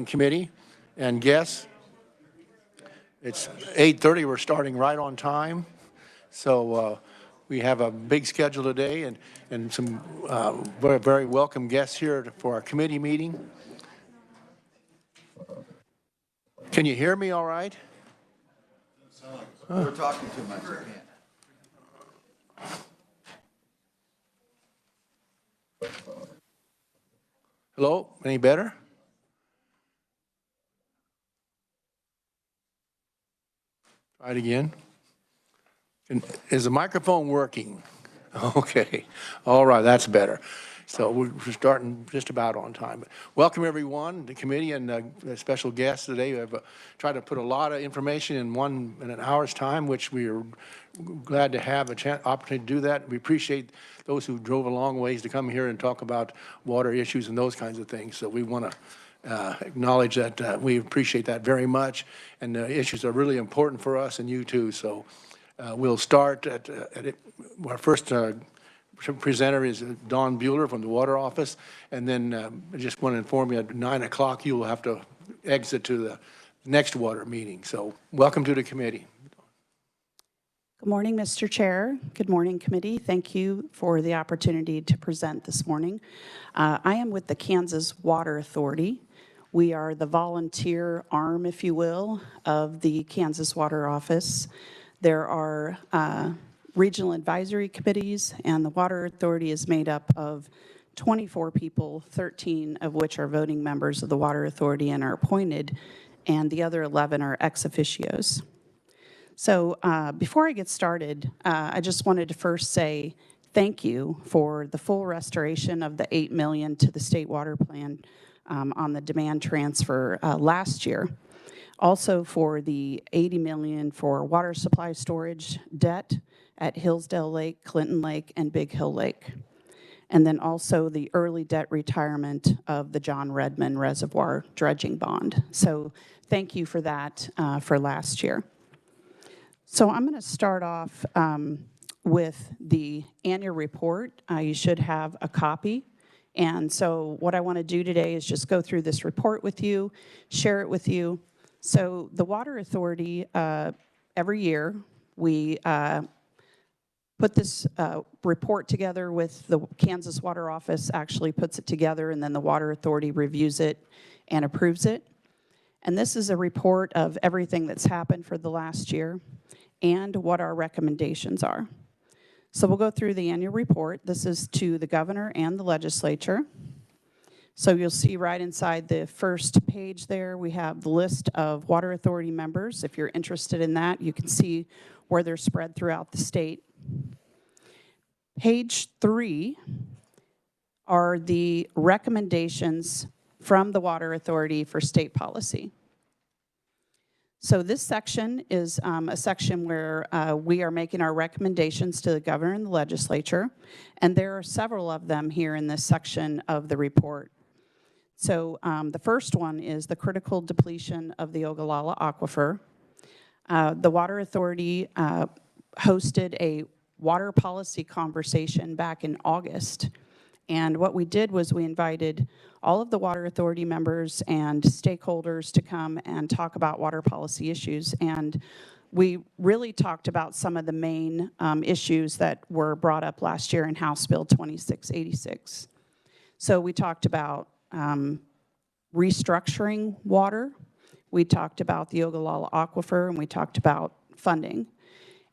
Committee and guests. It's 8:30. We're starting right on time. So we have a big schedule today and some very, very welcome guests here for our committee meeting. Can you hear me all right? We're talking too much. Hello? Any better? Try it again. Is the microphone working? Okay. All right, that's better. So we're starting just about on time. Welcome, everyone, the committee and special guests today. We have tried to put a lot of information in an hour's time, which we are glad to have an opportunity to do that. We appreciate those who drove a long ways to come here and talk about water issues and those kinds of things. So we want to acknowledge that we appreciate that very much, and the issues are really important for us and you too. So we'll start at our first presenter is Don Bueller from the Water Office, and then I just want to inform you at 9 o'clock you will have to exit to the next water meeting. So welcome to the committee. Good morning, Mr. Chair. Good morning, committee. Thank you for the opportunity to present this morning. I am with the Kansas Water Authority. We are the volunteer arm, if you will, of the Kansas Water Office. There are regional advisory committees, and the Water Authority is made up of 24 people, 13 of which are voting members of the Water Authority and are appointed, and the other 11 are ex officios. So before I get started, I just wanted to first say thank you for the full restoration of the $8 million to the state water plan on the demand transfer last year. Also for the $80 million for water supply storage debt at Hillsdale Lake, Clinton Lake, and Big Hill Lake. And then also the early debt retirement of the John Redmond Reservoir dredging bond. So thank you for that for last year. So I'm going to start off with the annual report. You should have a copy. And so what I want to do today is just go through this report with you, share it with you. So the Water Authority, every year, we put this report together with the Kansas Water Office, actually puts it together, and then the Water Authority reviews it and approves it. And this is a report of everything that's happened for the last year and what our recommendations are. So we'll go through the annual report. This is to the governor and the legislature. So you'll see right inside the first page there, we have the list of Water Authority members. If you're interested in that, you can see where they're spread throughout the state. Page 3 are the recommendations from the Water Authority for state policy. So this section is a section where we are making our recommendations to the governor and the legislature, and there are several of them here in this section of the report. So the first one is the critical depletion of the Ogallala Aquifer. The Water Authority hosted a water policy conversation back in August. And what we did was we invited all of the Water Authority members and stakeholders to come and talk about water policy issues. And we really talked about some of the main issues that were brought up last year in House Bill 2686. So we talked about restructuring water. We talked about the Ogallala Aquifer, and we talked about funding.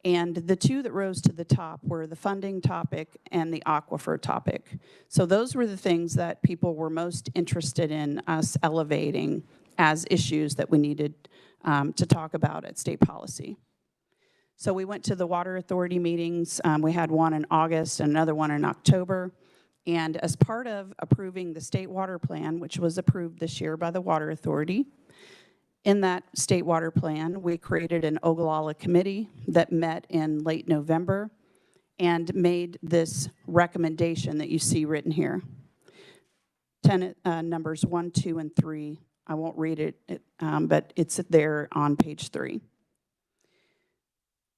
And the two that rose to the top were the funding topic and the aquifer topic. So those were the things that people were most interested in us elevating as issues that we needed to talk about at state policy. So we went to the Water Authority meetings. We had one in August and another one in October. And as part of approving the state water plan, which was approved this year by the Water Authority, in that state water plan, we created an Ogallala committee that met in late November and made this recommendation that you see written here. Numbers 1, 2, and 3. I won't read it, but it's there on page 3.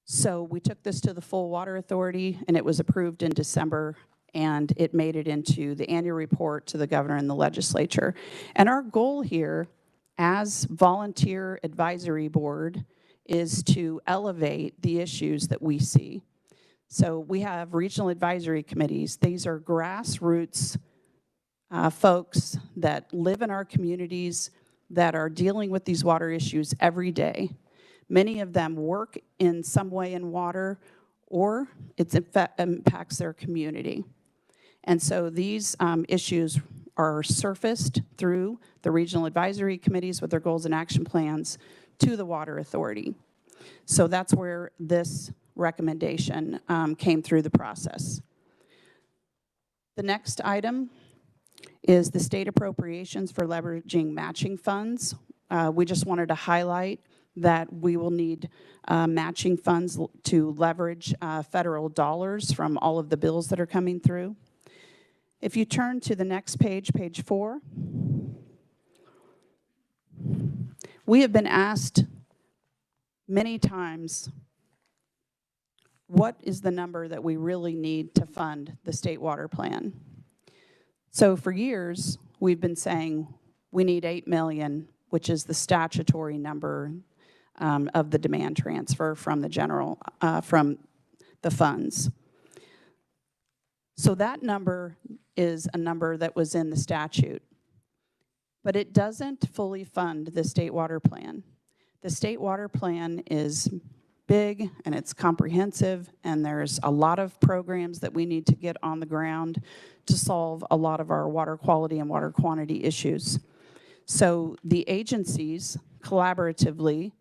So we took this to the full Water Authority, and it was approved in December, and it made it into the annual report to the governor and the legislature. And our goal here as volunteer advisory board is to elevate the issues that we see. So we have regional advisory committees. These are grassroots folks that live in our communities that are dealing with these water issues every day. Many of them work in some way in water, or it impacts their community. And so these issues are surfaced through the regional advisory committees with their goals and action plans to the Water Authority. So that's where this recommendation came through the process. The next item is the state appropriations for leveraging matching funds. We just wanted to highlight that we will need matching funds to leverage federal dollars from all of the bills that are coming through. If you turn to the next page, page 4, we have been asked many times, what is the number that we really need to fund the state water plan? So for years, we've been saying we need $8 million, which is the statutory number of the demand transfer from the general, from the funds. So that number is a number that was in the statute, but it doesn't fully fund the state water plan. The state water plan is big and it's comprehensive, and there's a lot of programs that we need to get on the ground to solve a lot of our water quality and water quantity issues. So the agencies collaboratively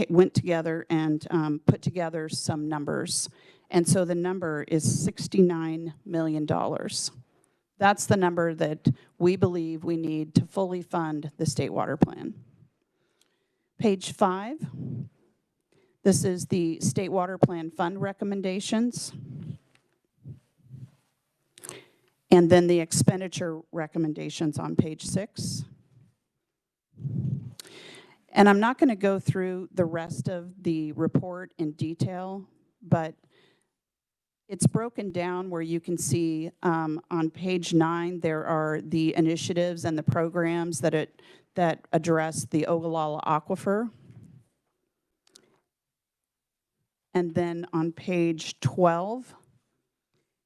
went together and put together some numbers. And so the number is $69 million. That's the number that we believe we need to fully fund the state water plan. Page 5. This is the state water plan fund recommendations. And then the expenditure recommendations on page 6. And I'm not going to go through the rest of the report in detail, but it's broken down where you can see on page 9 there are the initiatives and the programs that address the Ogallala Aquifer. And then on page 12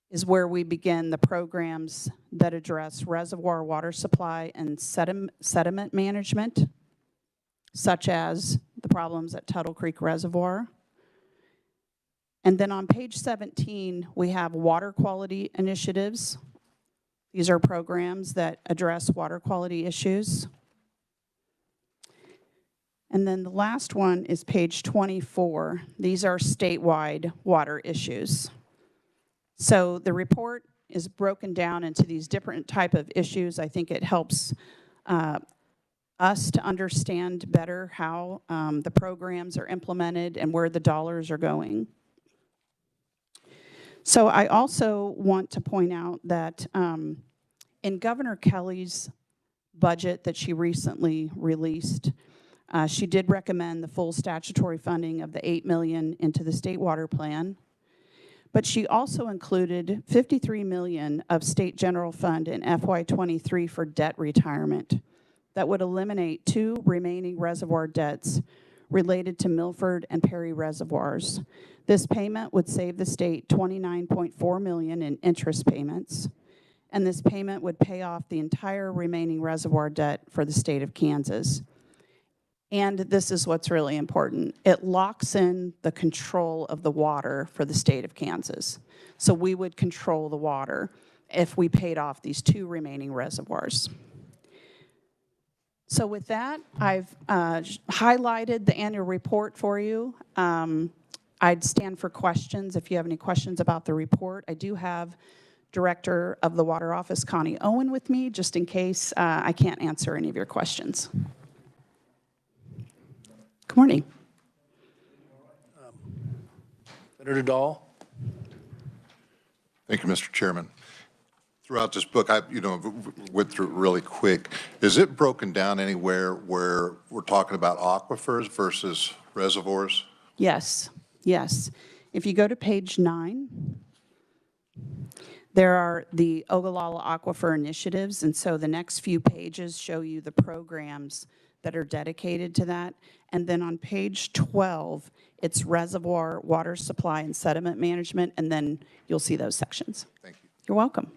is where we begin the programs that address reservoir water supply and sediment management, such as the problems at Tuttle Creek Reservoir. And then on page 17, we have water quality initiatives. These are programs that address water quality issues. And then the last one is page 24. These are statewide water issues. So the report is broken down into these different type of issues. I think it helps us to understand better how the programs are implemented and where the dollars are going. So I also want to point out that in Governor Kelly's budget that she recently released, she did recommend the full statutory funding of the $8 million into the state water plan, but she also included $53 million of state general fund in FY23 for debt retirement that would eliminate 2 remaining reservoir debts related to Milford and Perry reservoirs. This payment would save the state $29.4 million in interest payments, and this payment would pay off the entire remaining reservoir debt for the state of Kansas. And this is what's really important. It locks in the control of the water for the state of Kansas. So we would control the water if we paid off these 2 remaining reservoirs. So with that, I've highlighted the annual report for you. I'd stand for questions if you have any questions about the report. I do have Director of the Water Office, Connie Owen, with me, just in case I can't answer any of your questions. Good morning. Senator Dahl. Thank you, Mr. Chairman. Throughout this book, I went through it really quick. Is it broken down anywhere where we're talking about aquifers versus reservoirs? Yes, yes. If you go to page 9, There are the Ogallala Aquifer initiatives, and so the next few pages show you the programs that are dedicated to that. And then on page 12, it's reservoir, water supply, and sediment management, and then you'll see those sections. Thank you. You're welcome.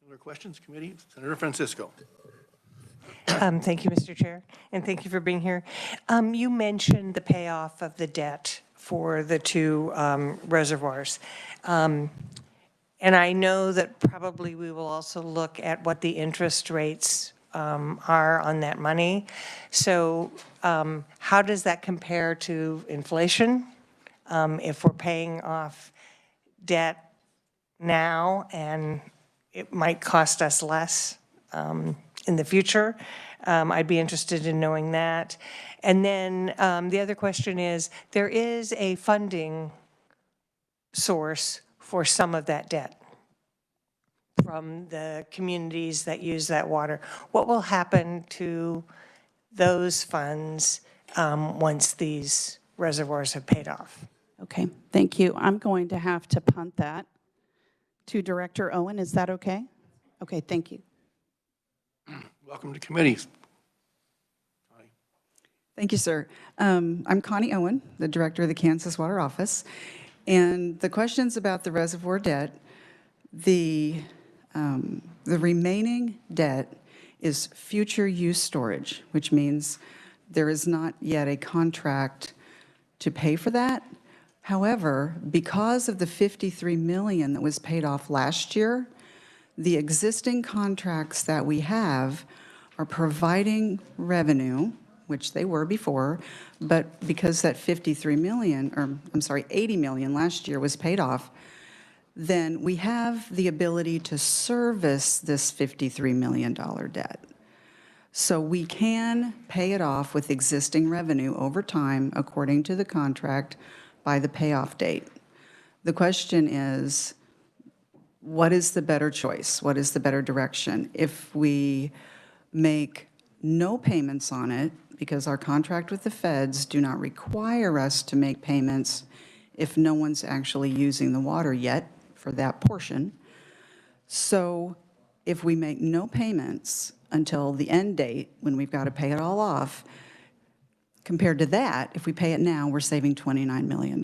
Other questions, committee? Senator Francisco. Thank you, Mr. Chair, and thank you for being here. You mentioned the payoff of the debt for the two reservoirs. And I know that probably we will also look at what the interest rates are on that money. So how does that compare to inflation? If we're paying off debt now and it might cost us less in the future. I'd be interested in knowing that. And then the other question is, there is a funding source for some of that debt from the communities that use that water. What will happen to those funds once these reservoirs have paid off? Okay, thank you. I'm going to have to punt that to Director Owen. Is that okay? Okay, thank you. Welcome to committees. Thank you, sir. I'm Connie Owen, the director of the Kansas Water Office. And the questions about the reservoir debt, the remaining debt is future use storage, which means there is not yet a contract to pay for that. However, because of the $53 million that was paid off last year, the existing contracts that we have are providing revenue, which they were before, but because that 53 million, or I'm sorry, 80 million last year was paid off, then we have the ability to service this $53 million debt. So we can pay it off with existing revenue over time according to the contract by the payoff date. The question is, what is the better choice? What is the better direction? If we make no payments on it, because our contract with the feds do not require us to make payments if no one's actually using the water yet for that portion. So if we make no payments until the end date, when we've got to pay it all off, compared to that, if we pay it now, we're saving $29 million.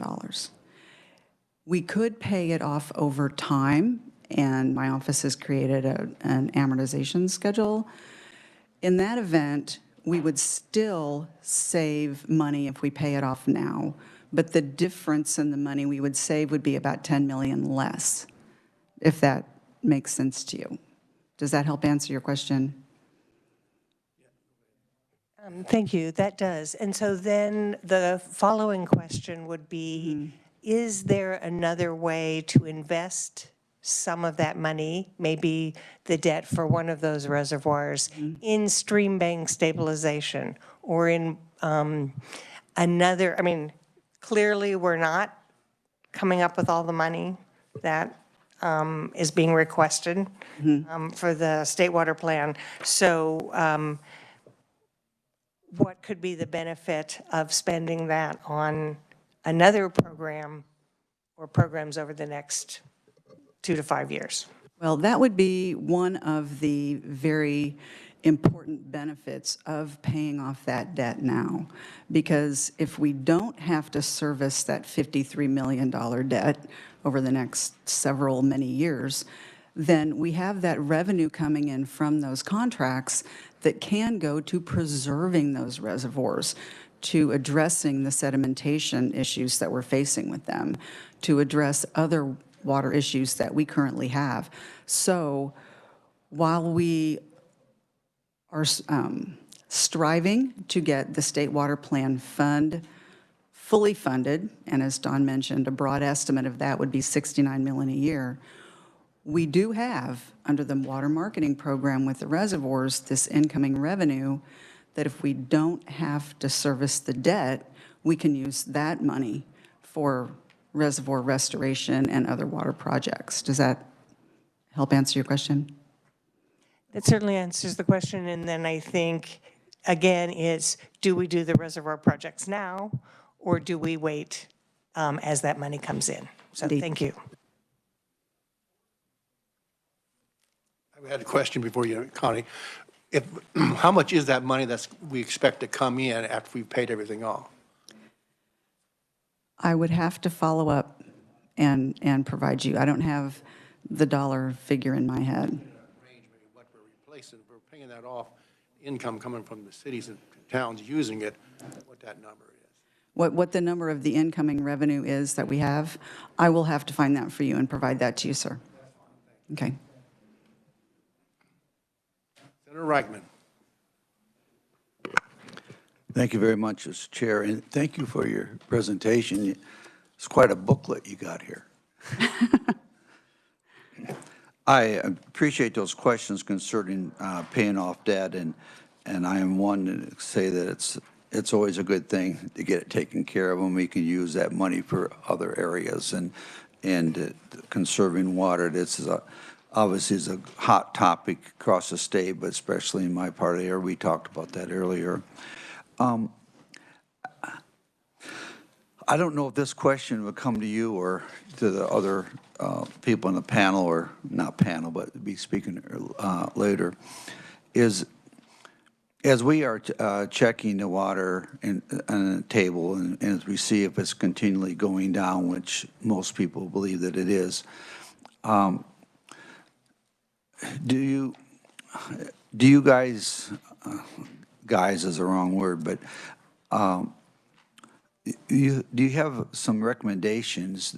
We could pay it off over time, and my office has created an amortization schedule. In that event, we would still save money if we pay it off now, but the difference in the money we would save would be about $10 million less, if that makes sense to you. Does that help answer your question? Thank you, that does. And so then the following question would be, is there another way to invest some of that money, maybe the debt for one of those reservoirs, in stream bank stabilization or in another? I mean, clearly we're not coming up with all the money that is being requested for the state water plan. So what could be the benefit of spending that on another program or programs over the next 2 to 5 years? Well, that would be one of the very important benefits of paying off that debt now. Because if we don't have to service that $53 million debt over the next many years, then we have that revenue coming in from those contracts that can go to preserving those reservoirs, to addressing the sedimentation issues that we're facing with them, to address other water issues that we currently have. So while we are striving to get the State Water Plan Fund fully funded, and as Don mentioned, a broad estimate of that would be $69 million a year, we do have, under the water marketing program with the reservoirs, this incoming revenue that if we don't have to service the debt, we can use that money for reservoir restoration and other water projects. Does that help answer your question? That certainly answers the question. And then I think, again, it's, do we do the reservoir projects now, or do we wait as that money comes in? So Indeed. thank you. I had a question before you, Connie. If, how much is that money we expect to come in after we've paid everything off? I would have to follow up and provide you. I don't have the dollar figure in my head. Range, maybe what we're replacing, if we're paying that off, income coming from the cities and towns using it, what that number is. What the number of the incoming revenue is that we have, I will have to find that for you and provide that to you, sir. Okay. Senator Reichman. Thank you very much, Mr. Chair, and thank you for your presentation. It's quite a booklet you got here. I appreciate those questions concerning paying off debt, and I am one to say that it's always a good thing to get it taken care of, and we can use that money for other areas and conserving water. This is obviously is a hot topic across the state, but especially in my part of the area. We talked about that earlier. I don't know if this question would come to you or to the other people on the panel, or not panel, but be speaking later, is as we are checking the water on the table and as we see if it's continually going down, which most people believe that it is, do you guys, guys is the wrong word, but do you have some recommendations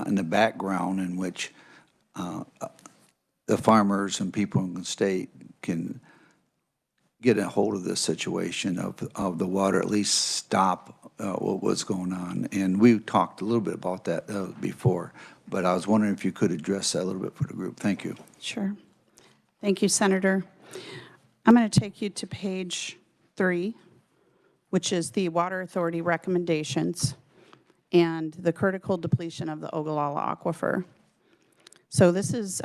in the background in which the farmers and people in the state can get a hold of this situation of the water, at least stop what was going on? And we talked a little bit about that before, but I was wondering if you could address that a little bit for the group. Thank you. Sure. Thank you, Senator. I'm going to take you to page 3, which is the Water Authority recommendations and the critical depletion of the Ogallala Aquifer. So this is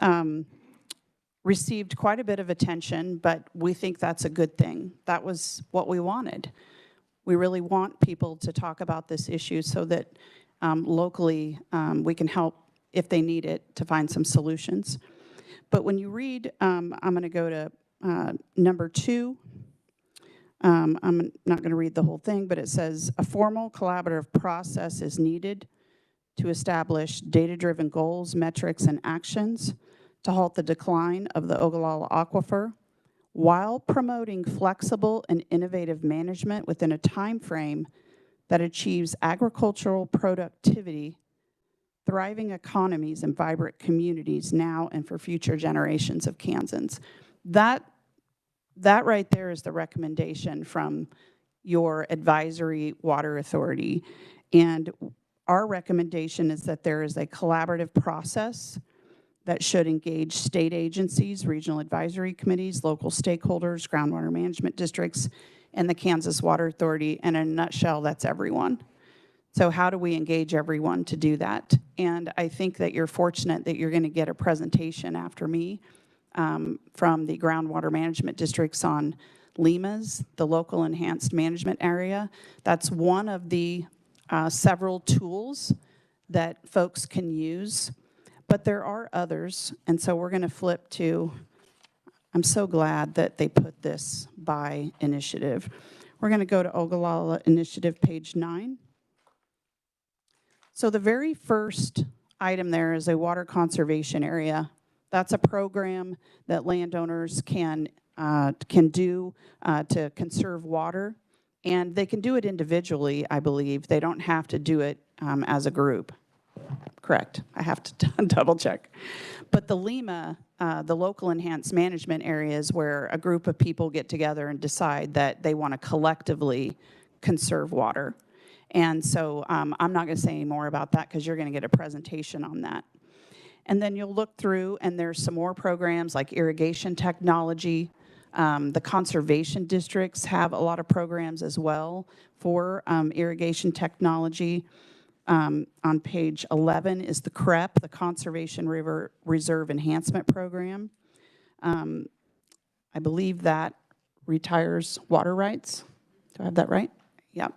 received quite a bit of attention, but we think that's a good thing. That was what we wanted. We really want people to talk about this issue so that locally we can help, if they need it, to find some solutions. But when you read, I'm going to go to number 2. I'm not going to read the whole thing, but it says, a formal collaborative process is needed to establish data-driven goals, metrics, and actions to halt the decline of the Ogallala Aquifer while promoting flexible and innovative management within a time frame that achieves agricultural productivity, thriving economies, and vibrant communities now and for future generations of Kansans. That right there is the recommendation from your advisory water authority. And our recommendation is that there is a collaborative process that should engage state agencies, regional advisory committees, local stakeholders, groundwater management districts, and the Kansas Water Authority. And in a nutshell, that's everyone. So how do we engage everyone to do that? And I think that you're fortunate that you're going to get a presentation after me from the groundwater management districts on LEMAs, the local enhanced management area. That's one of the several tools that folks can use, but there are others. And so we're going to flip to, I'm so glad that they put this by initiative. We're going to go to Ogallala Initiative, page 9. So the very first item there is a water conservation area. That's a program that landowners can do to conserve water, and they can do it individually, I believe. They don't have to do it as a group. Correct. I have to double check. But the LEMA, the local enhanced management area, is where a group of people get together and decide that they want to collectively conserve water. And so I'm not going to say any more about that because you're going to get a presentation on that. And then you'll look through, and there's some more programs like irrigation technology. The conservation districts have a lot of programs as well for irrigation technology. On page 11 is the CREP, the Conservation River Reserve Enhancement Program. I believe that retires water rights. Do I have that right? Yep.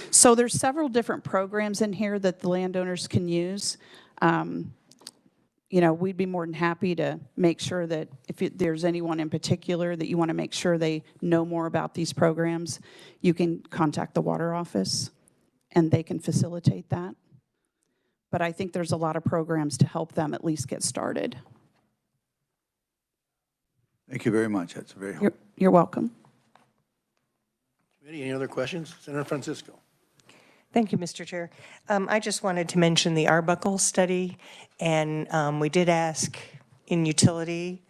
So there's several different programs in here that the landowners can use. You know, we'd be more than happy to make sure that if there's anyone in particular that you want to make sure they know more about these programs, you can contact the water office and they can facilitate that. But I think there's a lot of programs to help them at least get started. Thank you very much. That's very helpful. You're welcome. Any other questions? Senator Francisco. Thank you, Mr. Chair. I just wanted to mention the Arbuckle study, and we did ask in Utility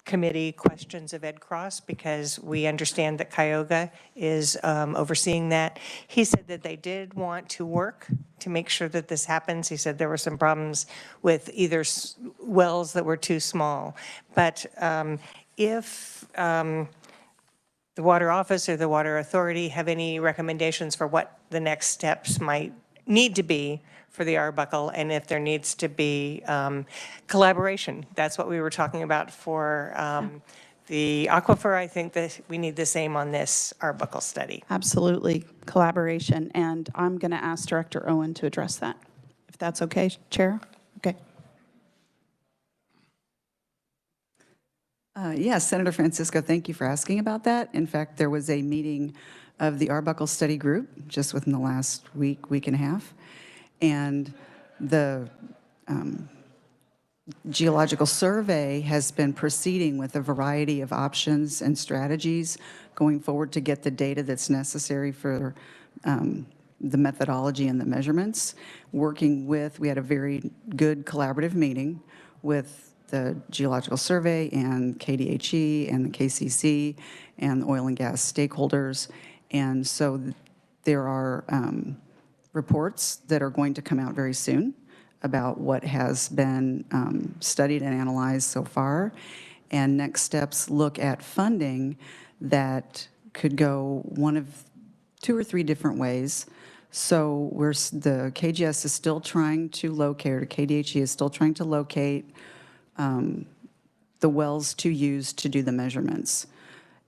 Committee questions of Ed Cross because we understand that Cuyahoga is overseeing that. He said that they did want to work to make sure that this happens. He said there were some problems with either wells that were too small. But if the Water Office or the Water Authority have any recommendations for what the next steps might need to be for the Arbuckle, and if there needs to be collaboration. That's what we were talking about for the aquifer. I think that we need the same on this Arbuckle study. Absolutely, collaboration. And I'm going to ask Director Owen to address that, if that's okay, Chair? Okay. Yes, Senator Francisco, thank you for asking about that. In fact, there was a meeting of the Arbuckle Study Group just within the last week and a half. And the Geological Survey has been proceeding with a variety of options and strategies going forward to get the data that's necessary for the methodology and the measurements. We had a very good collaborative meeting with the Geological Survey and KDHE and the KCC and the oil and gas stakeholders. And so there are reports that are going to come out very soon about what has been studied and analyzed so far. And next steps look at funding that could go one of 2 or 3 different ways. So the KGS is still trying to locate, or KDHE is still trying to locate the wells to use to do the measurements.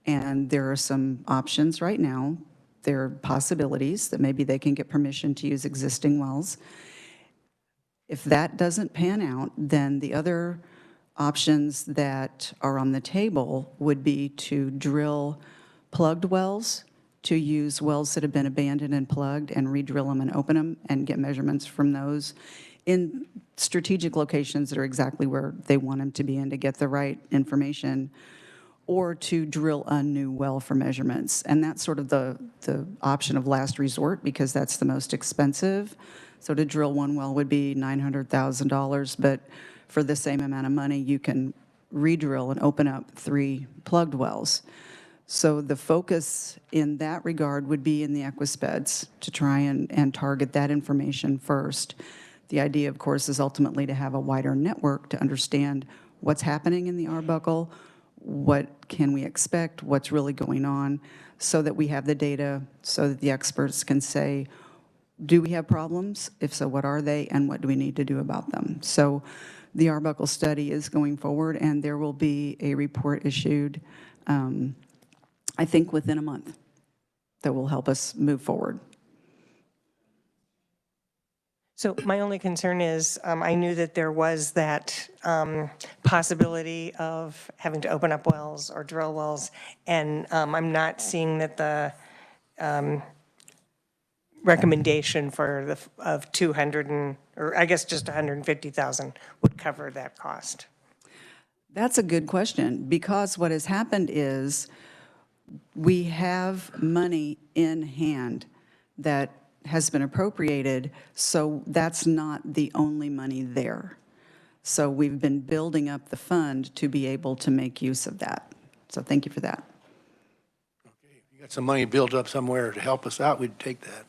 And there are some options right now. There are possibilities that maybe they can get permission to use existing wells. If that doesn't pan out, then the other options that are on the table would be to drill plugged wells, to use wells that have been abandoned and plugged and re-drill them and open them and get measurements from those in strategic locations that are exactly where they want them to be in to get the right information, or to drill a new well for measurements. And that's sort of the option of last resort because that's the most expensive. So to drill one well would be $900,000, but for the same amount of money, you can re-drill and open up 3 plugged wells. So the focus in that regard would be in the Equispeds to try and target that information first. The idea, of course, is ultimately to have a wider network to understand what's happening in the Arbuckle, what can we expect, what's really going on, so that we have the data, so that the experts can say, do we have problems? If so, what are they, and what do we need to do about them? So the Arbuckle study is going forward, and there will be a report issued, I think, within a month that will help us move forward. So my only concern is I knew that there was that possibility of having to open up wells or drill wells, and I'm not seeing that the recommendation for of 200 or I guess just 150,000 would cover that cost. That's a good question, because what has happened is we have money in hand that has been appropriated, so that's not the only money there. So we've been building up the fund to be able to make use of that. So thank you for that. Okay, if you got some money built up somewhere to help us out, we'd take that.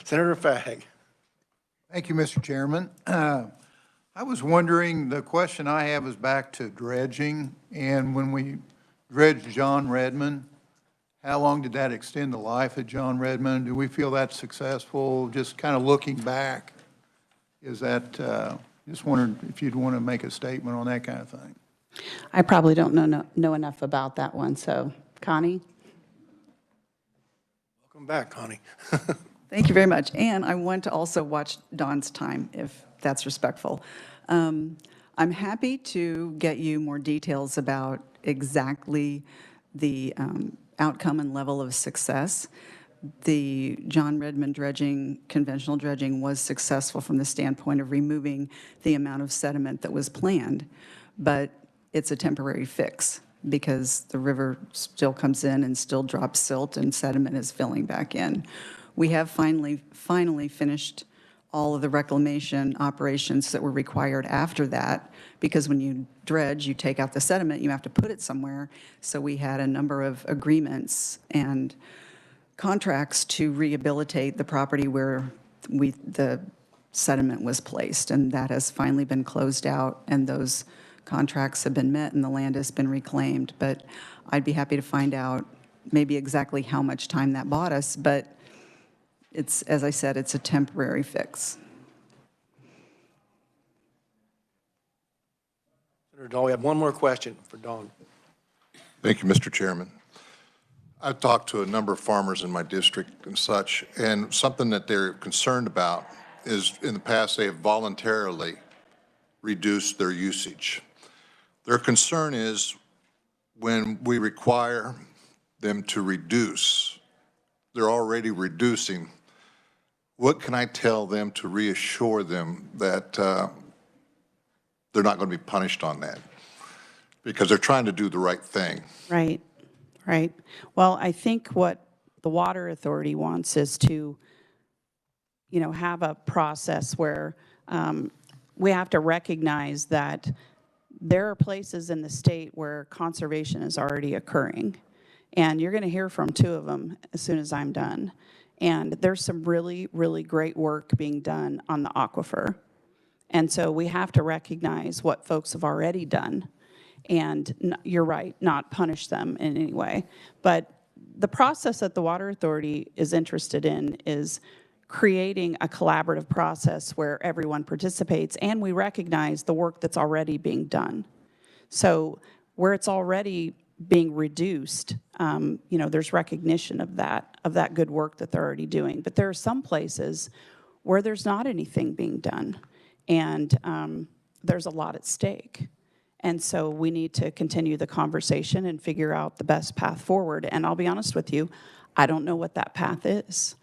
Senator Fagg. Thank you, Mr. Chairman. I was wondering, the question I have is back to dredging, and when we dredged John Redmond, how long did that extend the life of John Redmond? Do we feel that's successful? Just kind of looking back, is that, just wondering if you'd want to make a statement on that kind of thing. I probably don't know enough about that one, so Connie? Welcome back, Connie. Thank you very much. And I want to also watch Dawn's time, if that's respectful. I'm happy to get you more details about exactly the outcome and level of success. The John Redmond dredging, conventional dredging, was successful from the standpoint of removing the amount of sediment that was planned, but it's a temporary fix because the river still comes in and still drops silt and sediment is filling back in. We have finally finished all of the reclamation operations that were required after that, because when you dredge, you take out the sediment, you have to put it somewhere. So we had a number of agreements and contracts to rehabilitate the property where the sediment was placed, and that has finally been closed out, and those contracts have been met, and the land has been reclaimed. But I'd be happy to find out maybe exactly how much time that bought us, but it's, as I said, it's a temporary fix. Senator Dahl, we have one more question for Dawn. Thank you, Mr. Chairman. I've talked to a number of farmers in my district and such, and something that they're concerned about is in the past they have voluntarily reduced their usage. Their concern is when we require them to reduce, they're already reducing. What can I tell them to reassure them that they're not going to be punished on that? Because they're trying to do the right thing. Right, right. Well, I think what the Water Authority wants is to, have a process where we have to recognize that there are places in the state where conservation is already occurring. And you're going to hear from two of them as soon as I'm done. And there's some really, really great work being done on the aquifer. And so we have to recognize what folks have already done. And you're right, not punish them in any way. But the process that the Water Authority is interested in is creating a collaborative process where everyone participates and we recognize the work that's already being done. So where it's already being reduced, there's recognition of that good work that they're already doing. But there are some places where there's not anything being done, and there's a lot at stake. And so we need to continue the conversation and figure out the best path forward. And I'll be honest with you, I don't know what that path is.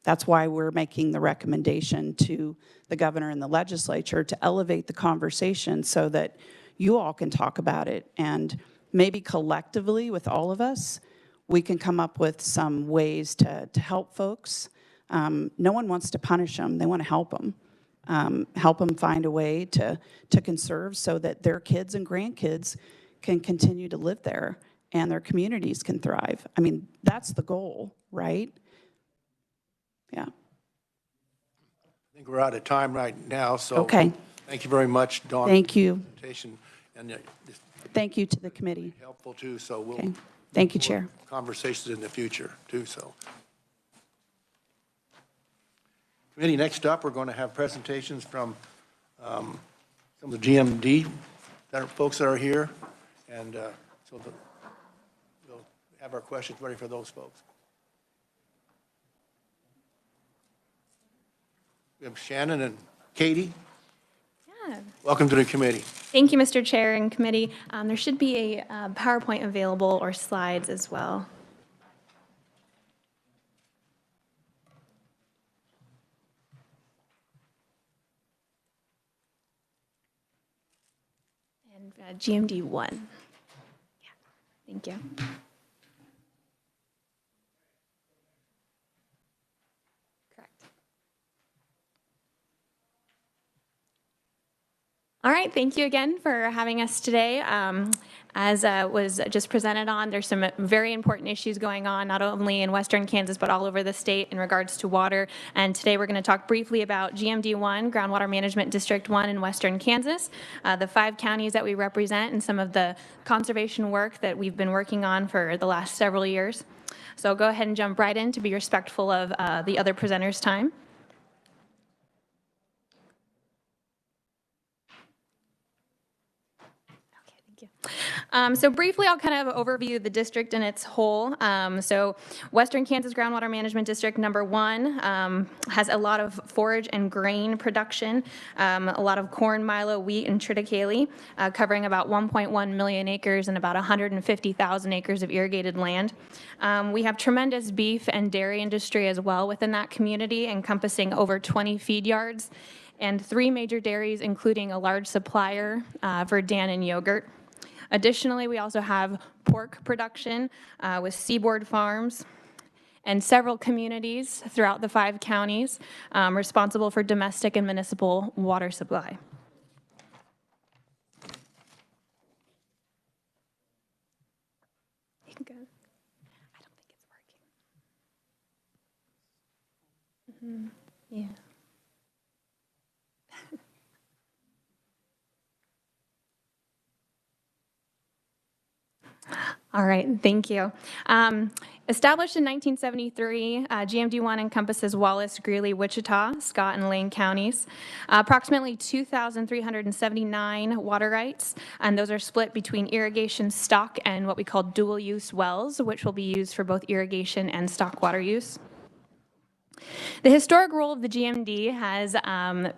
That's why we're making the recommendation to the governor and the legislature to elevate the conversation so that you all can talk about it. And maybe collectively with all of us, we can come up with some ways to help folks. No one wants to punish them. They want to help them. Help them find a way to conserve so that their kids and grandkids can continue to live there and their communities can thrive. I mean, that's the goal, right? Yeah. I think we're out of time right now, so Okay. Thank you very much, Dawn. Thank you. And Thank you to the committee. helpful too, so we'll Okay. Thank you, Chair. conversations in the future too, so. Committee, next up, we're going to have presentations from some of the GMD folks that are here, and so we'll have our questions ready for those folks. We have Shannon and Katie. Yeah. Welcome to the committee. Thank you, Mr. Chair and committee. There should be a PowerPoint available or slides as well. And GMD 1. Yeah. Thank you. All right, thank you again for having us today. As was just presented on, there's some very important issues going on, not only in western Kansas, but all over the state in regards to water. And today we're going to talk briefly about GMD 1, Groundwater Management District 1 in western Kansas, the 5 counties that we represent, and some of the conservation work that we've been working on for the last several years. So I'll go ahead and jump right in to be respectful of the other presenters' time. So briefly, I'll kind of overview the district in its whole. So Western Kansas Groundwater Management District number 1 has a lot of forage and grain production, a lot of corn, milo, wheat, and triticale, covering about 1.1 million acres and about 150,000 acres of irrigated land. We have tremendous beef and dairy industry as well within that community, encompassing over 20 feed yards and 3 major dairies, including a large supplier for Dannon yogurt. Additionally, we also have pork production with Seaboard Farms and several communities throughout the 5 counties responsible for domestic and municipal water supply. You can go. I don't think it's working. Yeah. All right, thank you. Established in 1973, GMD1 encompasses Wallace, Greeley, Wichita, Scott, and Lane counties. Approximately 2,379 water rights, and those are split between irrigation stock and what we call dual-use wells, which will be used for both irrigation and stock water use. The historic role of the GMD has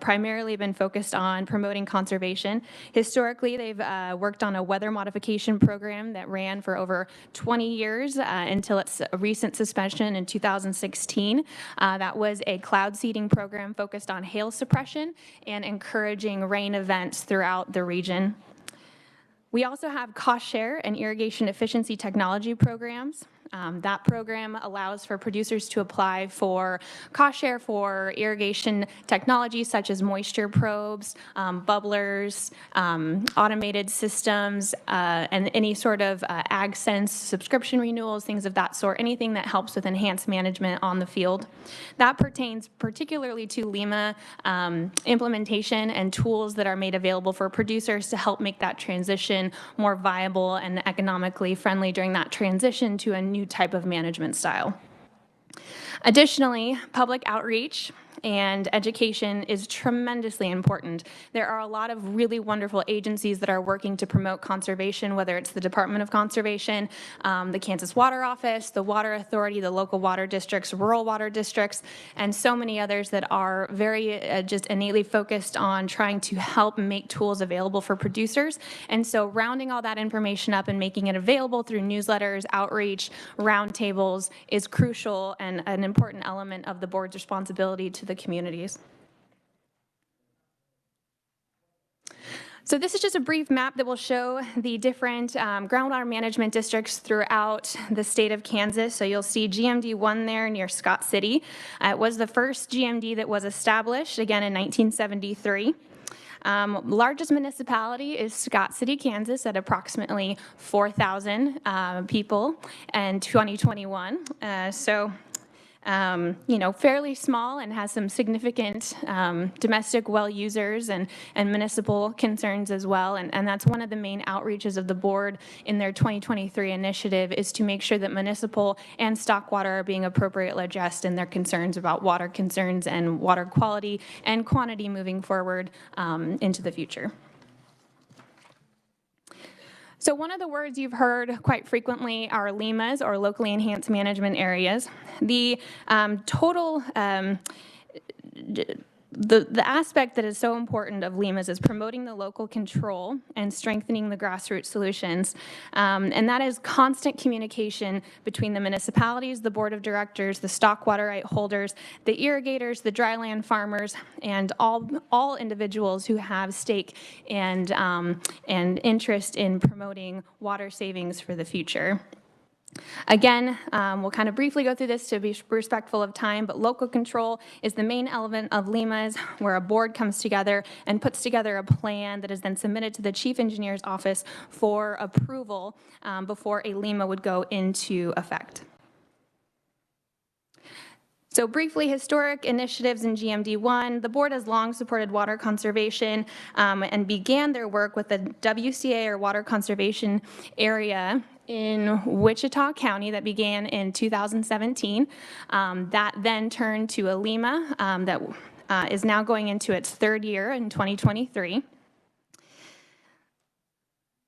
primarily been focused on promoting conservation. Historically, they've worked on a weather modification program that ran for over 20 years until its recent suspension in 2016. That was a cloud seeding program focused on hail suppression and encouraging rain events throughout the region. We also have cost share and irrigation efficiency technology programs. That program allows for producers to apply for cost share for irrigation technologies such as moisture probes, bubblers, automated systems, and any sort of AgSense subscription renewals, things of that sort, anything that helps with enhanced management on the field. That pertains particularly to LEMA implementation and tools that are made available for producers to help make that transition more viable and economically friendly during that transition to a new type of management style. Additionally, public outreach and education is tremendously important. There are a lot of really wonderful agencies that are working to promote conservation, whether it's the Department of Conservation, the Kansas Water Office, the Water Authority, the local water districts, rural water districts, and so many others that are very just innately focused on trying to help make tools available for producers. And so rounding all that information up and making it available through newsletters, outreach, roundtables is crucial and an important element of the board's responsibility to the communities. So this is just a brief map that will show the different groundwater management districts throughout the state of Kansas. So you'll see GMD 1 there near Scott City. It was the first GMD that was established, again in 1973. Largest municipality is Scott City, Kansas, at approximately 4,000 people in 2021. You know, fairly small and has some significant domestic well users and municipal concerns as well. And that's one of the main outreaches of the board in their 2023 initiative, is to make sure that municipal and stock water are being appropriately addressed in their concerns about water concerns and water quality and quantity moving forward into the future. So one of the words you've heard quite frequently are LEMAs, or locally enhanced management areas. The the aspect that is so important of LEMAs is promoting the local control and strengthening the grassroots solutions. And that is constant communication between the municipalities, the board of directors, the stock water right holders, the irrigators, the dryland farmers, and all individuals who have stake and interest in promoting water savings for the future. Again, we'll kind of briefly go through this to be respectful of time, but local control is the main element of LEMAs, where a board comes together and puts together a plan that is then submitted to the chief engineer's office for approval before a LEMA would go into effect. So briefly, historic initiatives in GMD1. The board has long supported water conservation and began their work with the WCA, or Water Conservation Area, in Wichita County that began in 2017. That then turned to a LEMA that is now going into its 3rd year in 2023.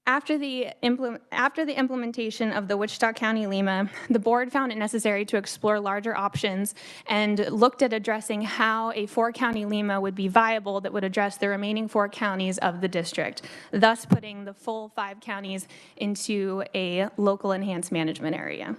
After the implementation of the Wichita County LEMA, the board found it necessary to explore larger options and looked at addressing how a 4-county LEMA would be viable that would address the remaining 4 counties of the district, thus putting the full 5 counties into a local enhanced management area.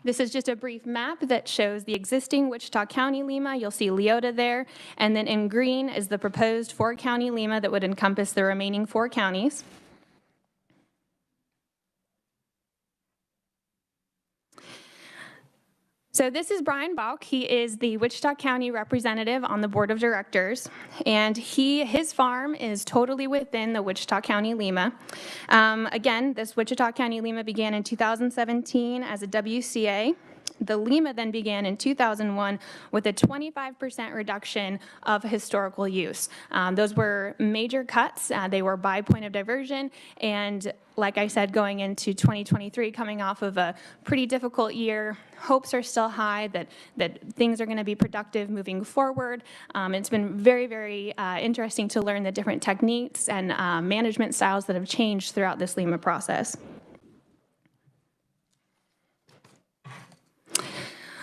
This is just a brief map that shows the existing Wichita County LEMA. You'll see Leota there. And then in green is the proposed 4-county LEMA that would encompass the remaining 4 counties. So this is Brian Bauk. He is the Wichita County representative on the board of directors, and his farm is totally within the Wichita County LEMA. Again, this Wichita County LEMA began in 2017 as a WCA. The LEMA then began in 2001 with a 25% reduction of historical use. Those were major cuts. They were by point of diversion, and like I said, going into 2023, coming off of a pretty difficult year, hopes are still high that things are going to be productive moving forward. It's been very, very interesting to learn the different techniques and management styles that have changed throughout this LEMA process.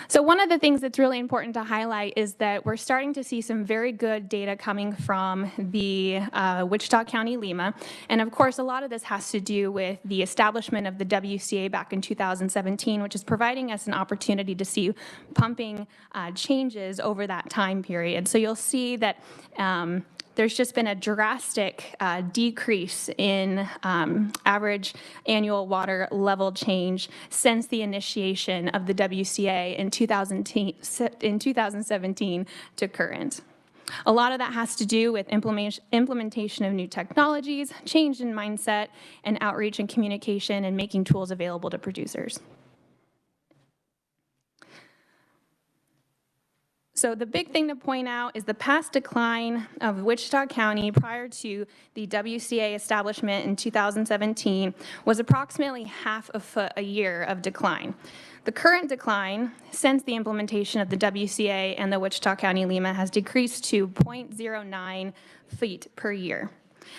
So one of the things that's really important to highlight is that we're starting to see some very good data coming from the Wichita County LEMA. And of course, a lot of this has to do with the establishment of the WCA back in 2017, which is providing us an opportunity to see pumping changes over that time period. So you'll see that there's just been a drastic decrease in average annual water level change since the initiation of the WCA in 2017 to current. A lot of that has to do with implementation of new technologies, change in mindset, and outreach and communication, and making tools available to producers. So the big thing to point out is the past decline of Wichita County prior to the WCA establishment in 2017 was approximately half a foot a year of decline. The current decline since the implementation of the WCA and the Wichita County LEMA has decreased to 0.09 feet per year.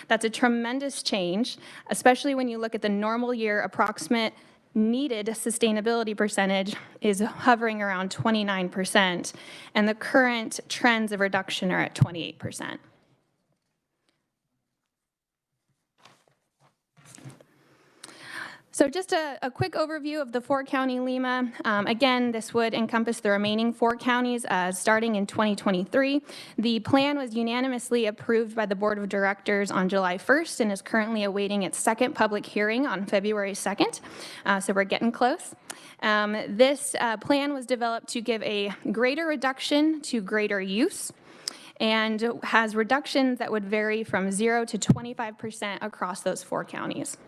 That's a tremendous change, especially when you look at the normal year approximate needed sustainability percentage is hovering around 29%, and the current trends of reduction are at 28%. So just a quick overview of the 4-county LEMA. Again, this would encompass the remaining 4 counties starting in 2023. The plan was unanimously approved by the Board of Directors on July 1st and is currently awaiting its second public hearing on February 2nd. So we're getting close. This plan was developed to give a greater reduction to greater use, and has reductions that would vary from 0 to 25% across those 4 counties.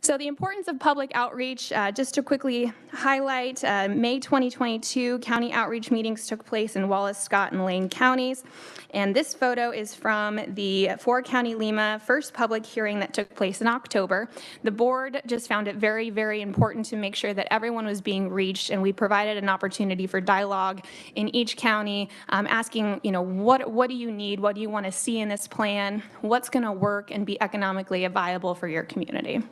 So the importance of public outreach, just to quickly highlight, May 2022, county outreach meetings took place in Wallace, Scott, and Lane counties. And this photo is from the 4-county LEMA first public hearing that took place in October. The board just found it very, very important to make sure that everyone was being reached, and we provided an opportunity for dialogue in each county, asking, what do you need? What do you want to see in this plan? What's going to work and be economically viable for your community?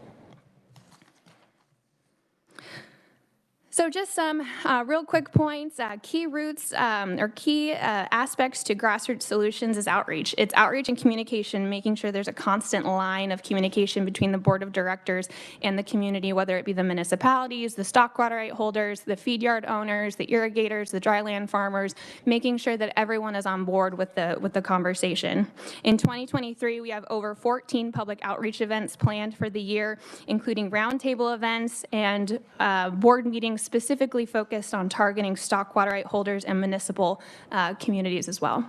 So just some real quick points. Key roots or key aspects to grassroots solutions is outreach. It's outreach and communication, making sure there's a constant line of communication between the board of directors and the community, whether it be the municipalities, the stock water right holders, the feed yard owners, the irrigators, the dryland farmers, making sure that everyone is on board with the conversation. In 2023, we have over 14 public outreach events planned for the year, including roundtable events and board meetings specifically focused on targeting stock water right holders and municipal communities as well.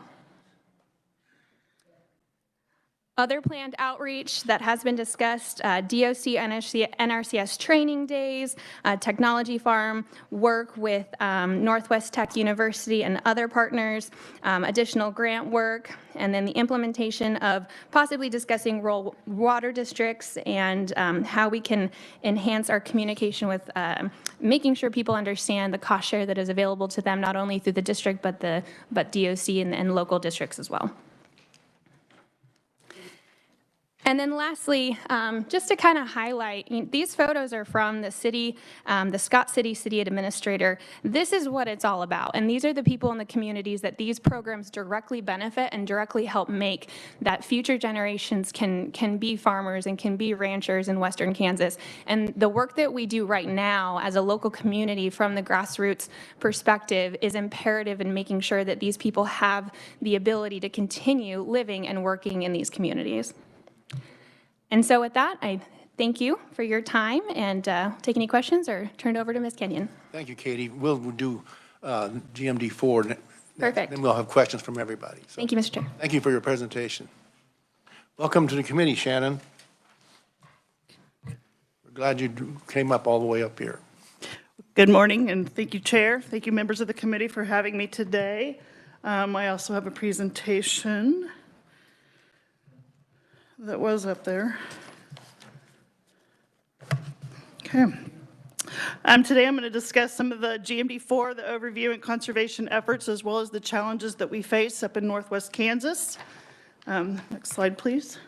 Other planned outreach that has been discussed, DOC, NRCS training days, technology farm, work with Northwest Tech University and other partners, additional grant work, and then the implementation of possibly discussing rural water districts and how we can enhance our communication with making sure people understand the cost share that is available to them, not only through the district, but DOC and local districts as well. And then lastly, just to kind of highlight, these photos are from the city, the Scott City City Administrator. This is what it's all about. And these are the people in the communities that these programs directly benefit and directly help make that future generations can be farmers and can be ranchers in Western Kansas. And the work that we do right now as a local community from the grassroots perspective is imperative in making sure that these people have the ability to continue living and working in these communities. And so with that, I thank you for your time and take any questions or turn it over to Ms. Kenyon. Thank you, Katie. We'll do GMD 4. Perfect. Then we'll have questions from everybody. So Thank you, Mr. Chair. thank you for your presentation. Welcome to the committee, Shannon. We're glad you came up all the way up here. Good morning, and thank you, Chair. Thank you, members of the committee, for having me today. I also have a presentation that was up there. Okay. Today I'm going to discuss some of the GMD4, the overview and conservation efforts, as well as the challenges that we face up in Northwest Kansas. Next slide, please.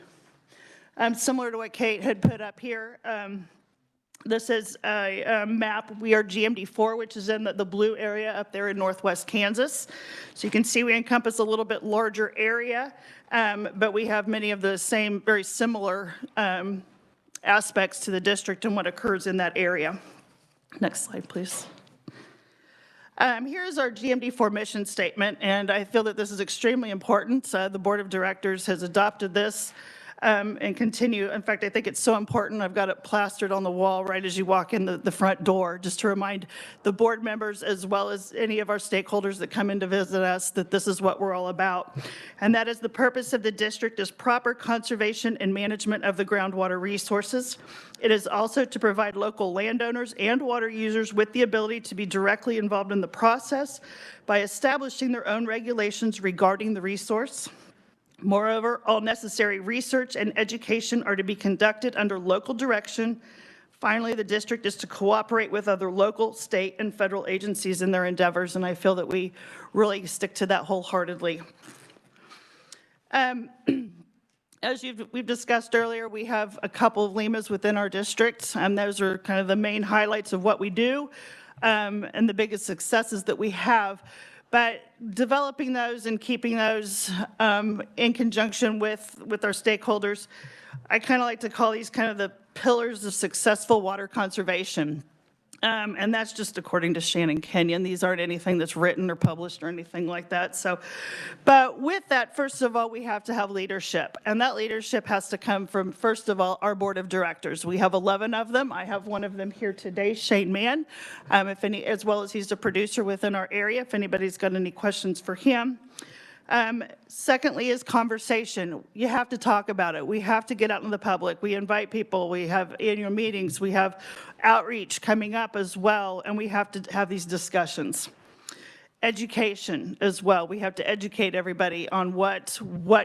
Similar to what Kate had put up here, this is a map. We are GMD4, which is in the blue area up there in Northwest Kansas. So you can see we encompass a little bit larger area, but we have many of the same, very similar aspects to the district and what occurs in that area. Next slide, please. Here's our GMD4 mission statement, and I feel that this is extremely important. The Board of Directors has adopted this and continue. In fact, I think it's so important. I've got it plastered on the wall right as you walk in the front door, just to remind the board members as well as any of our stakeholders that come in to visit us that this is what we're all about. And that is the purpose of the district is proper conservation and management of the groundwater resources. It is also to provide local landowners and water users with the ability to be directly involved in the process by establishing their own regulations regarding the resource. Moreover, all necessary research and education are to be conducted under local direction. Finally, the district is to cooperate with other local, state, and federal agencies in their endeavors, and I feel that we really stick to that wholeheartedly. As we've discussed earlier, we have a couple of LEMAs within our district, and those are kind of the main highlights of what we do and the biggest successes that we have. But developing those and keeping those in conjunction with our stakeholders, I kind of like to call these kind of the pillars of successful water conservation. And that's just according to Shannon Kenyon. These aren't anything that's written or published or anything like that. But with that, first of all, we have to have leadership. And that leadership has to come from, first of all, our board of directors. We have 11 of them. I have one of them here today, Shane Mann, as well as he's a producer within our area, if anybody's got any questions for him. Secondly is conversation. You have to talk about it. We have to get out in the public. We invite people. We have annual meetings. We have outreach coming up as well, and we have to have these discussions. Education as well. We have to educate everybody on what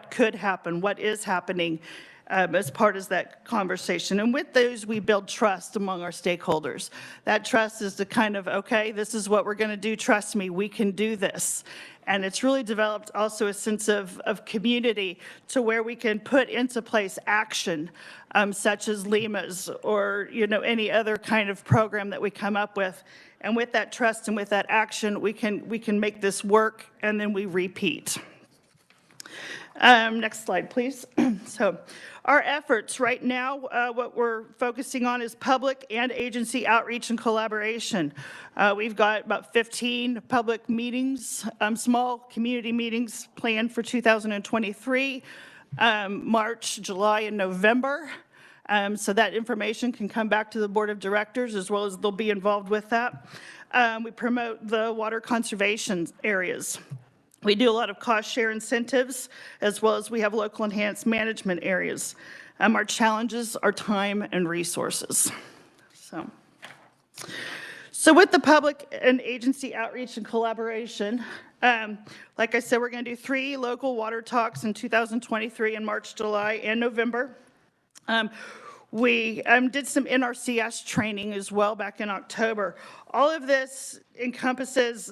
could happen, what is happening as part of that conversation. And with those, we build trust among our stakeholders. That trust is to kind of, okay, this is what we're going to do. Trust me, we can do this. And it's really developed also a sense of community to where we can put into place action such as LEMAs or any other kind of program that we come up with. And with that trust and with that action, we can make this work, and then we repeat. Next slide, please. So our efforts right now, what we're focusing on is public and agency outreach and collaboration. We've got about 15 public meetings, small community meetings planned for 2023, March, July, and November. So that information can come back to the board of directors as well as they'll be involved with that. We promote the water conservation areas. We do a lot of cost share incentives, as well as we have local enhanced management areas. Our challenges are time and resources. So with the public and agency outreach and collaboration, like I said, we're going to do 3 local water talks in 2023 in March, July, and November. We did some NRCS training as well back in October. All of this encompasses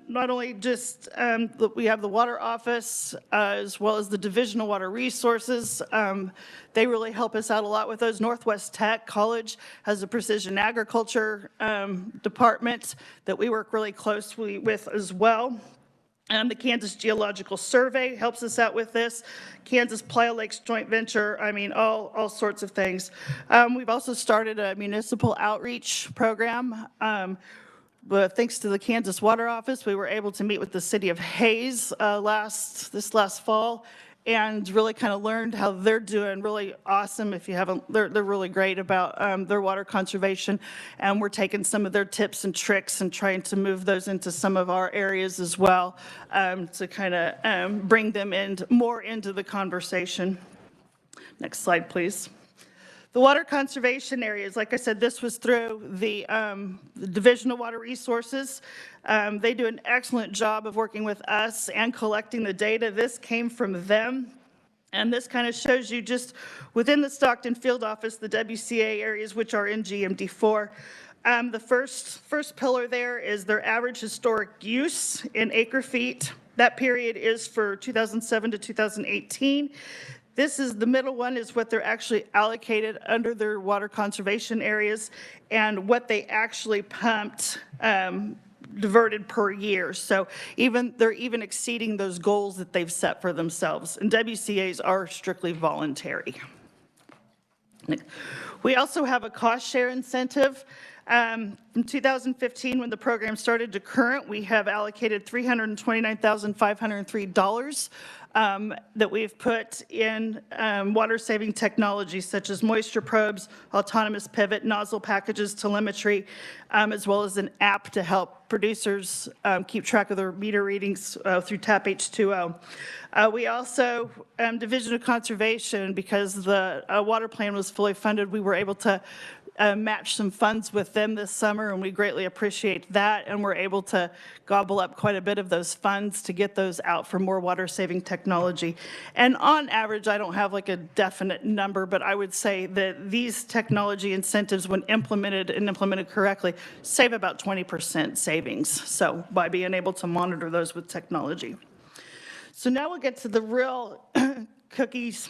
not only just we have the water office as well as the Division of Water Resources. They really help us out a lot with those. Northwest Tech College has a precision agriculture department that we work really closely with as well. The Kansas Geological Survey helps us out with this. Kansas Playa Lakes Joint Venture, I mean, all sorts of things. We've also started a municipal outreach program. But thanks to the Kansas Water Office, we were able to meet with the city of Hayes this last fall and really kind of learned how they're doing really awesome. If you haven't, they're really great about their water conservation. And we're taking some of their tips and tricks and trying to move those into some of our areas as well to kind of bring them more into the conversation. Next slide, please. The water conservation areas, like I said, this was through the Division of Water Resources. They do an excellent job of working with us and collecting the data. This came from them. And this kind of shows you just within the Stockton Field Office, the WCA areas, which are in GMD4. The first pillar there is their average historic use in acre feet. That period is for 2007 to 2018. The middle one is what they're actually allocated under their water conservation areas and what they actually pumped, diverted per year. So they're even exceeding those goals that they've set for themselves. And WCAs are strictly voluntary. We also have a cost share incentive. In 2015, when the program started to current, we have allocated $329,503 that we've put in water-saving technologies such as moisture probes, autonomous pivot, nozzle packages, telemetry, as well as an app to help producers keep track of their meter readings through TAP H2O. We also, Division of Conservation, because the water plan was fully funded, we were able to match some funds with them this summer, and we greatly appreciate that, and we're able to gobble up quite a bit of those funds to get those out for more water-saving technology. And on average, I don't have like a definite number, but I would say that these technology incentives, when implemented correctly, save about 20% savings, so by being able to monitor those with technology. So now we'll get to the real cookies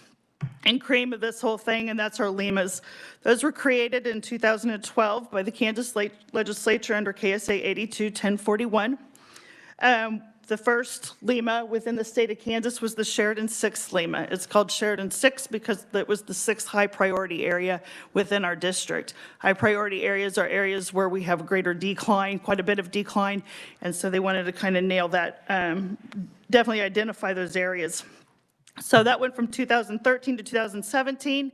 and cream of this whole thing, and that's our LEMAs. Those were created in 2012 by the Kansas Legislature under KSA 82-1041. The first LEMA within the state of Kansas was the Sheridan 6 LEMA. It's called Sheridan 6 because it was the 6th high priority area within our district. High priority areas are areas where we have greater decline, quite a bit of decline, and so they wanted to kind of nail that, definitely identify those areas. So that went from 2013 to 2017,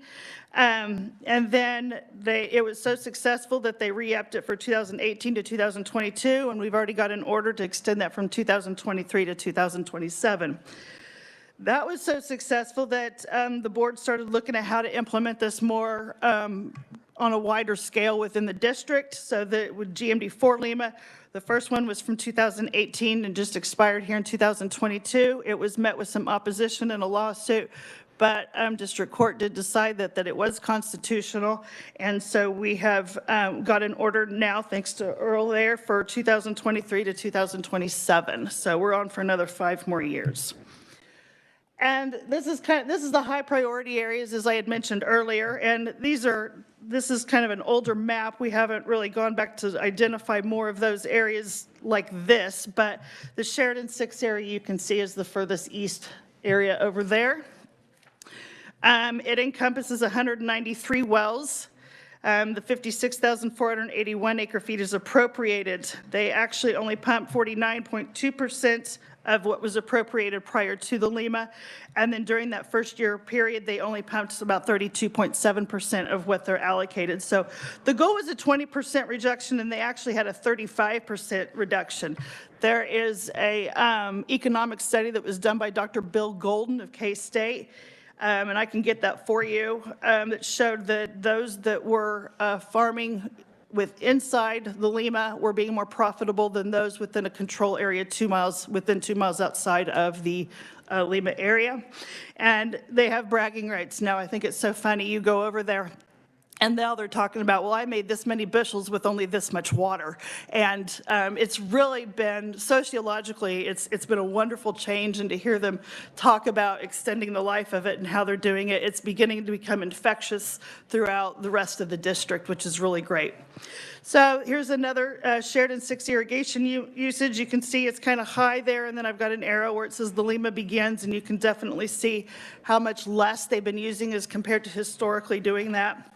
and then it was so successful that they re-upped it for 2018 to 2022, and we've already got an order to extend that from 2023 to 2027. That was so successful that the board started looking at how to implement this more on a wider scale within the district. So with GMD4 LEMA, the first one was from 2018 and just expired here in 2022. It was met with some opposition and a lawsuit, but district court did decide that it was constitutional. And so we have got an order now, thanks to Earl there, for 2023 to 2027. So we're on for another 5 more years. And this is the high priority areas, as I had mentioned earlier, and this is kind of an older map. We haven't really gone back to identify more of those areas like this, but the Sheridan 6 area you can see is the furthest east area over there. It encompasses 193 wells. The 56,481 acre feet is appropriated. They actually only pump 49.2% of what was appropriated prior to the LEMA. And then during that first year period, they only pumped about 32.7% of what they're allocated. So the goal was a 20% reduction, and they actually had a 35% reduction. There is a economic study that was done by Dr. Bill Golden of K-State, and I can get that for you, that showed that those that were farming inside the Lima were being more profitable than those within a control area within 2 miles outside of the Lima area. And they have bragging rights. Now, I think it's so funny. You go over there, and now they're talking about, well, I made this many bushels with only this much water. And it's really been, sociologically, it's been a wonderful change. And to hear them talk about extending the life of it and how they're doing it, it's beginning to become infectious throughout the rest of the district, which is really great. So here's another shared and 6 irrigation usage. You can see it's kind of high there, and then I've got an arrow where it says the Lima begins, and you can definitely see how much less they've been using as compared to historically doing that.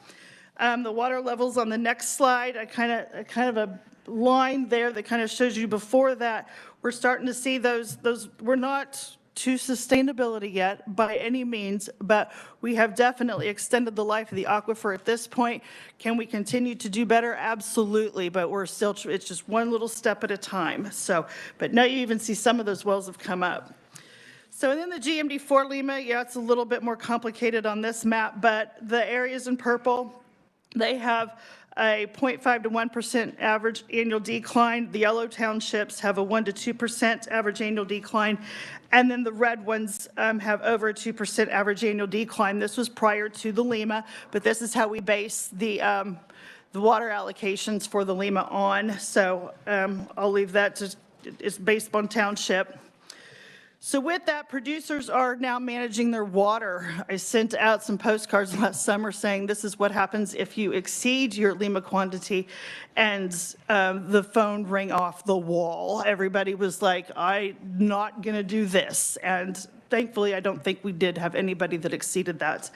The water levels on the next slide, I kind of a line there that kind of shows you before that. We're starting to see those, we're not to sustainability yet by any means, but we have definitely extended the life of the aquifer at this point. Can we continue to do better? Absolutely, but we're still, it's just one little step at a time. So, but now you even see some of those wells have come up. So then the GMD4 Lima, yeah, it's a little bit more complicated on this map, but the areas in purple, they have a 0.5 to 1% average annual decline. The yellow townships have a 1 to 2% average annual decline. And then the red ones have over a 2% average annual decline. This was prior to the Lima, but this is how we base the water allocations for the Lima on. So I'll leave that to, it's based on township. So with that, producers are now managing their water. I sent out some postcards last summer saying this is what happens if you exceed your Lima quantity, and the phone rang off the wall. Everybody was like, I'm not going to do this. And thankfully, I don't think we did have anybody that exceeded that.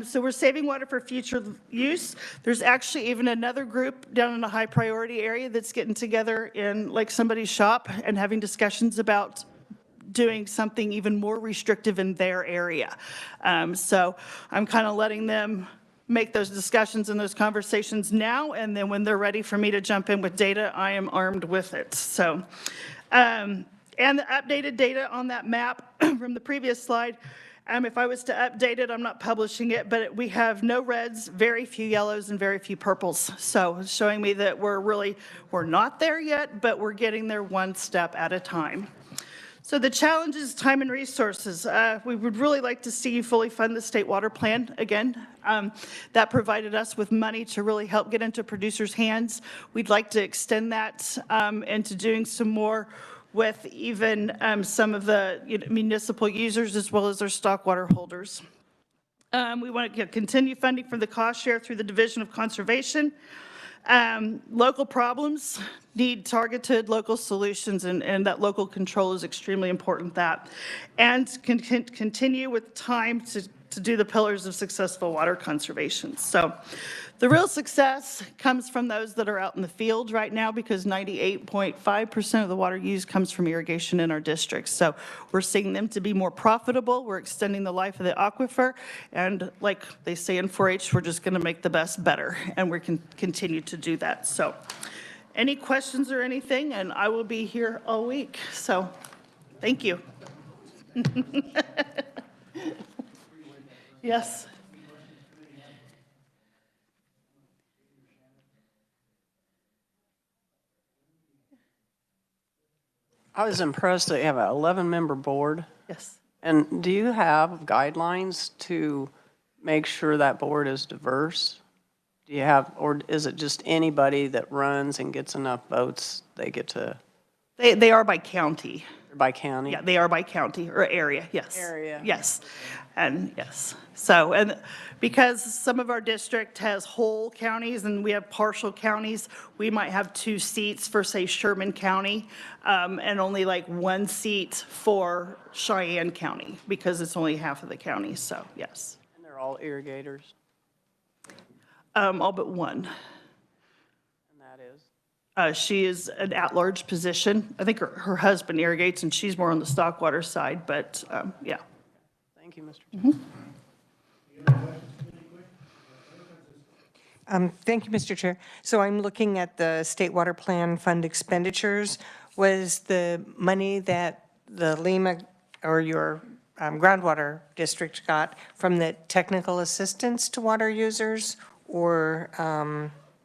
So we're saving water for future use. There's actually even another group down in a high priority area that's getting together in like somebody's shop and having discussions about doing something even more restrictive in their area. So I'm kind of letting them make those discussions and those conversations now, and then when they're ready for me to jump in with data, I am armed with it. So, and the updated data on that map from the previous slide, if I was to update it, I'm not publishing it, but we have no reds, very few yellows, and very few purples. So it's showing me that we're not there yet, but we're getting there one step at a time. So the challenge is time and resources. We would really like to see you fully fund the state water plan again. That provided us with money to really help get into producers' hands. We'd like to extend that into doing some more with even some of the municipal users as well as their stock water holders. We want to continue funding for the cost share through the Division of Conservation. Local problems need targeted local solutions, and that local control is extremely important. And continue with time to do the pillars of successful water conservation. So the real success comes from those that are out in the field right now, because 98.5% of the water used comes from irrigation in our district. So we're seeing them to be more profitable. We're extending the life of the aquifer. And like they say in 4-H, we're just going to make the best better. And we can continue to do that. So any questions or anything, and I will be here all week. So thank you. Yes. I was impressed that you have an 11-member board. Yes. And do you have guidelines to make sure that board is diverse? Do you have, or is it just anybody that runs and gets enough votes, they get to? They are by county. By county? Yeah, they are by county or area, yes. Area. Yes, and yes. So, and because some of our district has whole counties and we have partial counties, we might have 2 seats for, say, Sherman County, and only like 1 seat for Cheyenne County, because it's only half of the county, so yes. And they're all irrigators? All but one. And that is? She is an at-large position. I think her husband irrigates, and she's more on the stock water side, but yeah. Thank you, Mr. Chairman. Thank you, Mr. Chair. So I'm looking at the State Water Plan Fund expenditures. Was the money that the Lima or your groundwater district got from the technical assistance to water users, or,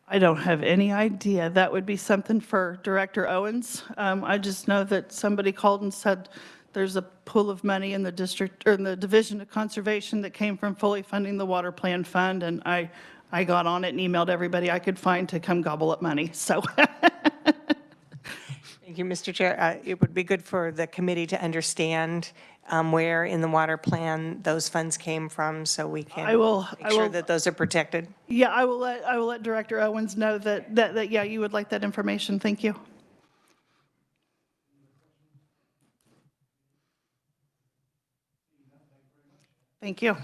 I don't have any idea. That would be something for Director Owens. I just know that somebody called and said there's a pool of money in the district, or in the Division of Conservation that came from fully funding the water plan fund, and I got on it and emailed everybody I could find to come gobble up money, so. Thank you, Mr. Chair. It would be good for the committee to understand where in the water plan those funds came from, so we can make sure that those are protected. Yeah, I will let Director Owens know that yeah, you would like that information. Thank you. Thank you.